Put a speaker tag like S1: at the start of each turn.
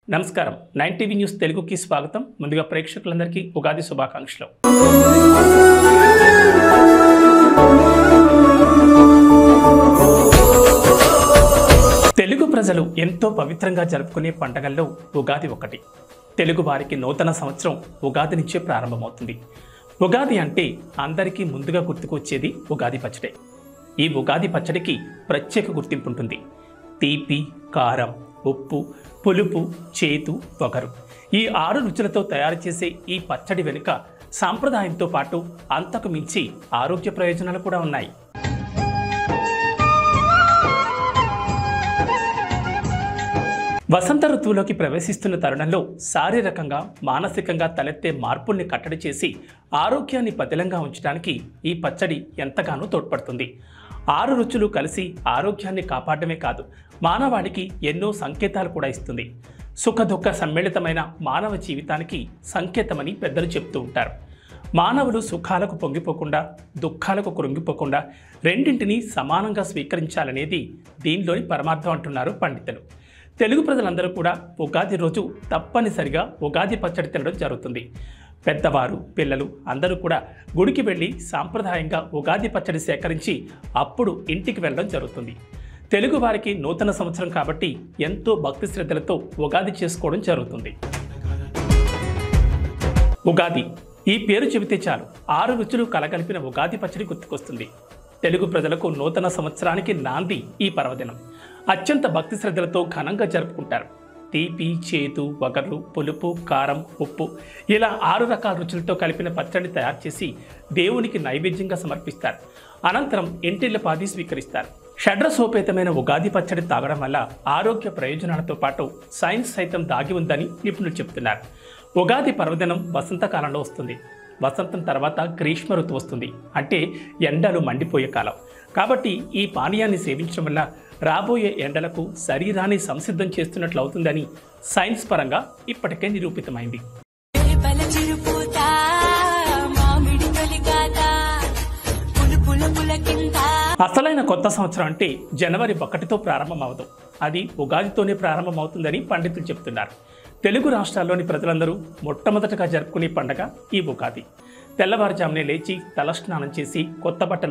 S1: నమస్కారం 9 TV news తెలుగుకి స్వాగతం. ముందుగా ప్రేక్షకులందరికీ ఉగాది శుభాకాంక్షలు. తెలుగు ప్రజలు ఎంతో పవిత్రంగా జరుపుకునే పండుగల్లో ఉగాది ఒకటి. తెలుగు వారికి నూతన సంవత్సరం ఉగాది నుంచే ప్రారంభమవుతుంది. ఉగాది అంటే అందరికీ ముందుగా గుర్తుకొచ్చేది ఉగాది పచ్చడి. ఈ ఉగాది పచ్చడికి ప్రత్యేక గుర్తింపు ఉంటుంది. తీపి, కారం, ఉప్పు, పులుపు, చేదు, వగరు ఈ 6 రుచులతో తయారు చేసే ఈ పచ్చడి వెనుక సాంప్రదాయంతో పాటు అంతకు మించి ఆరోగ్య ప్రయోజనాలు కూడా ఉన్నాయి. వసంత ఋతువులోకి ప్రవేశిస్తున్న తరుణంలో శారీరకంగా, మానసికంగా తలెత్తే మార్పుల్ని కట్టడి చేసి ఆరోగ్యాన్ని పదిలంగా ఉంచడానికి ఈ పచ్చడి ఎంతగానో తోడ్పడుతుంది. 6 రుచులు కలిసి ఆరోగ్యాన్ని కాపాడమే కాదు, మానవాళికి ఎన్నో సంకేతాలు కూడా ఇస్తుంది. సుఖదుఖ సమ్మిళితమైన మానవ జీవితానికి సంకేతమని పెద్దలు చెప్తూ ఉంటారు. మానవులు సుఖాలకు పొంగిపోకుండా, దుఃఖాలకు కృంగిపోకుండా రెండింటినీ సమానంగా స్వీకరించాలనేది దీనిలోని పరమార్థం అంటున్నారు పండితులు. తెలుగు ప్రజలందరూ కూడా ఉగాది రోజు తప్పనిసరిగా ఉగాది పచ్చడి తినడం జరుగుతుంది. పెద్దవారు, పిల్లలు అందరూ కూడా గుడికి వెళ్ళి సాంప్రదాయంగా ఉగాది పచ్చడి సేకరించి అప్పుడు ఇంటికి వెళ్ళడం జరుగుతుంది. తెలుగు వారికి నూతన సంవత్సరం కాబట్టి ఎంతో భక్తి శ్రద్ధలతో ఉగాది చేసుకోవడం జరుగుతుంది. ఉగాది ఈ పేరు చెబితే చాలు 6 రుచులు కలగలిపిన ఉగాది పచ్చడి గుర్తుకొస్తుంది. తెలుగు ప్రజలకు నూతన సంవత్సరానికి నాంది ఈ పర్వదినం. అత్యంత భక్తి శ్రద్ధలతో ఘనంగా జరుపుకుంటారు. తీపి, చేదు, వగరు, పులుపు, కారం, ఉప్పు ఇలా 6 రకాల రుచులతో కలిపిన పచ్చడిని తయారు చేసి దేవునికి నైవేద్యంగా సమర్పిస్తారు. అనంతరం ఇంటిల్లపాది స్వీకరిస్తారు. షడ్రసోపేతమైన ఉగాది పచ్చడి తాగడం వల్ల ఆరోగ్య ప్రయోజనాలతో పాటు సైన్స్ సైతం దాగి ఉందని నిపుణులు చెబుతున్నారు. ఉగాది పర్వదినం వసంతకాలంలో వస్తుంది. వసంతం తర్వాత గ్రీష్మ ఋతువు వస్తుంది. అంటే ఎండలు మండిపోయే కాలం. కాబట్టి ఈ పానీయాన్ని సేవించడం వల్ల రాబోయే ఎండలకు శరీరాన్ని సంసిద్ధం చేస్తున్నట్లు అవుతుందని సైన్స్ పరంగా ఇప్పటికే నిరూపితమైంది. అసలైన కొత్త సంవత్సరం అంటే జనవరి 1తో ప్రారంభమవదు. అది ఉగాదితోనే ప్రారంభమవుతుందని పండితులు చెప్తున్నారు. తెలుగు రాష్ట్రాల్లోని ప్రజలందరూ మొట్టమొదటగా జరుపుకునే పండగ ఈ ఉగాది. తెల్లవారుజామునే లేచి తలస్నానం చేసి కొత్త బట్టలు